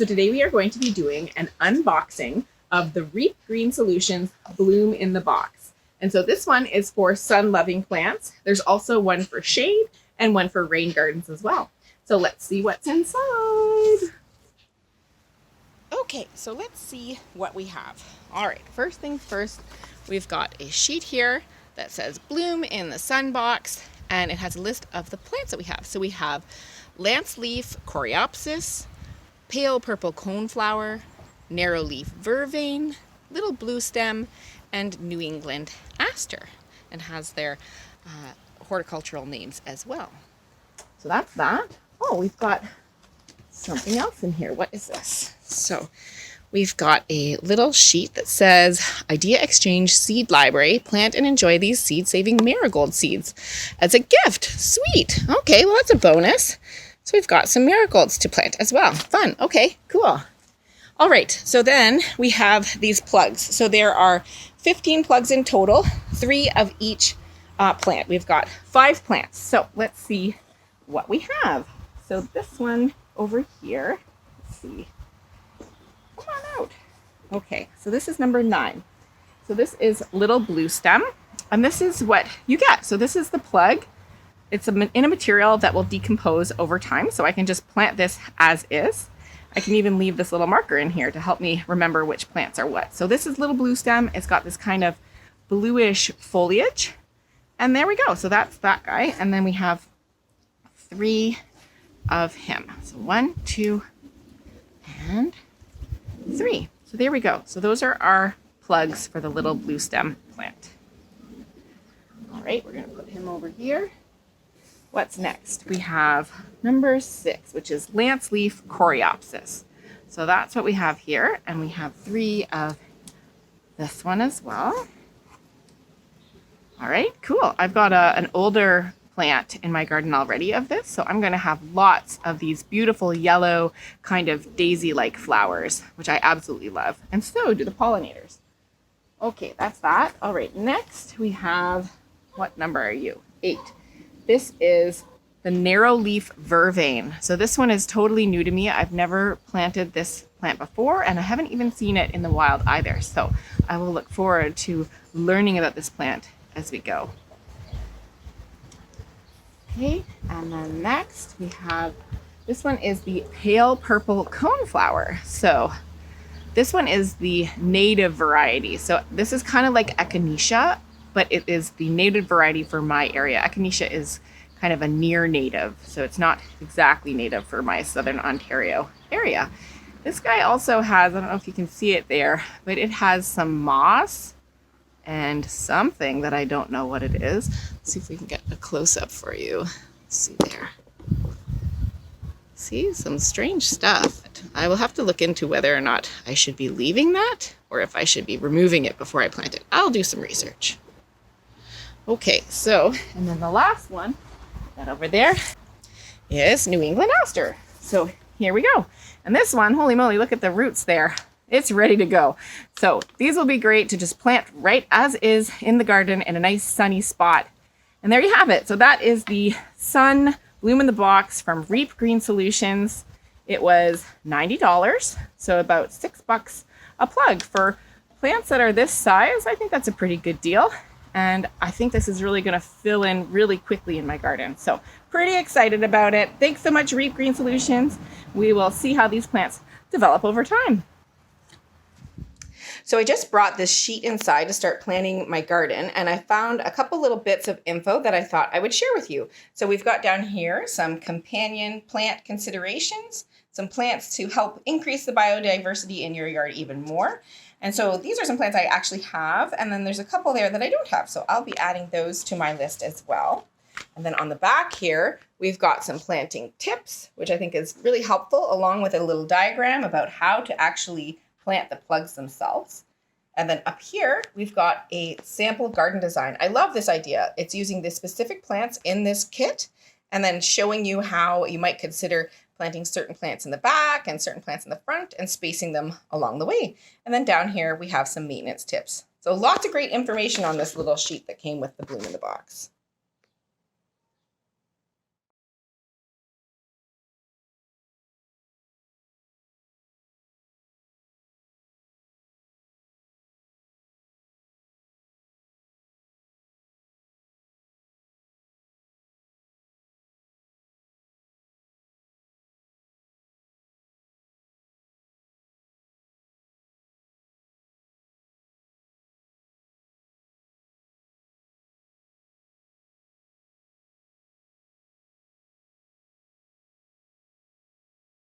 So today we are going to be doing an unboxing of the Reep Green Solutions Bloom in the Box. And so this one is for sun-loving plants. There's also one for shade and one for rain gardens as well. So let's see what's inside. Okay, so let's see what we have. All right, first things first, we've got a sheet here that says Bloom in the Sun Box, and it has a list of the plants that we have. So we have Laceleaf, Coreopsis, pale purple coneflower, Narrowleaf Vervain, little bluestem, and New England aster, and has their horticultural names as well. So that's that. Oh, we've got something else in here. What is this? So we've got a little sheet that says Idea Exchange Seed Library. Plant and enjoy these seed-saving marigold seeds as a gift. Sweet. Okay, well, that's a bonus. So we've got some marigolds to plant as well. Fun. Okay, cool. All right, so then we have these plugs. So there are 15 plugs in total, 3 of each plant. We've got 5 plants. So let's see what we have. So this one over here, let's see. Come on out. Okay, so this is number 9. So this is little bluestem, and this is what you get. So this is the plug. It's in a material that will decompose over time, so I can just plant this as is. I can even leave this little marker in here to help me remember which plants are what. So this is little bluestem. It's got this kind of bluish foliage. And there we go. So that's that guy. And then we have 3 of him. So 1, 2, and 3. So there we go. So those are our plugs for the little bluestem plant. All right, we're going to put him over here. What's next? We have number 6, which is Laceleaf Coreopsis. So that's what we have here. And we have 3 of this one as well. All right, cool. I've got an older plant in my garden already of this. So I'm going to have lots of these beautiful yellow kind of daisy-like flowers, which I absolutely love. And so do the pollinators. Okay, that's that. All right, next we have, what number are you? 8. This is the Narrowleaf Vervain. So this one is totally new to me. I've never planted this plant before, and I haven't even seen it in the wild either. So I will look forward to learning about this plant as we go. Okay, and then next we have, this one is the pale purple coneflower. So this one is the native variety. So this is kind of like Echinacea, but it is the native variety for my area. Echinacea is kind of a near native, so it's not exactly native for my southern Ontario area. This guy also has, I don't know if you can see it there, but it has some moss and something that I don't know what it is. Let's see if we can get a close-up for you. Let's see there. See, some strange stuff. I will have to look into whether or not I should be leaving that or if I should be removing it before I plant it. I'll do some research. Okay, so, and then the last one, that over there, is New England aster. So here we go. And this one, holy moly, look at the roots there. It's ready to go. So these will be great to just plant right as is in the garden in a nice sunny spot. And there you have it. So that is the Sun Bloom in the Box from Reep Green Solutions. It was $90, so about $6 a plug. For plants that are this size, I think that's a pretty good deal. And I think this is really going to fill in really quickly in my garden. So pretty excited about it. Thanks so much, Reep Green Solutions. We will see how these plants develop over time. So I just brought this sheet inside to start planting my garden, and I found a couple little bits of info that I thought I would share with you. So we've got down here some companion plant considerations, some plants to help increase the biodiversity in your yard even more. And so these are some plants I actually have, and then there's a couple there that I don't have. So I'll be adding those to my list as well. And then on the back here, we've got some planting tips, which I think is really helpful, along with a little diagram about how to actually plant the plugs themselves. And then up here, we've got a sample garden design. I love this idea. It's using the specific plants in this kit and then showing you how you might consider planting certain plants in the back and certain plants in the front and spacing them along the way. And then down here, we have some maintenance tips. So lots of great information on this little sheet that came with the Bloom in the Box.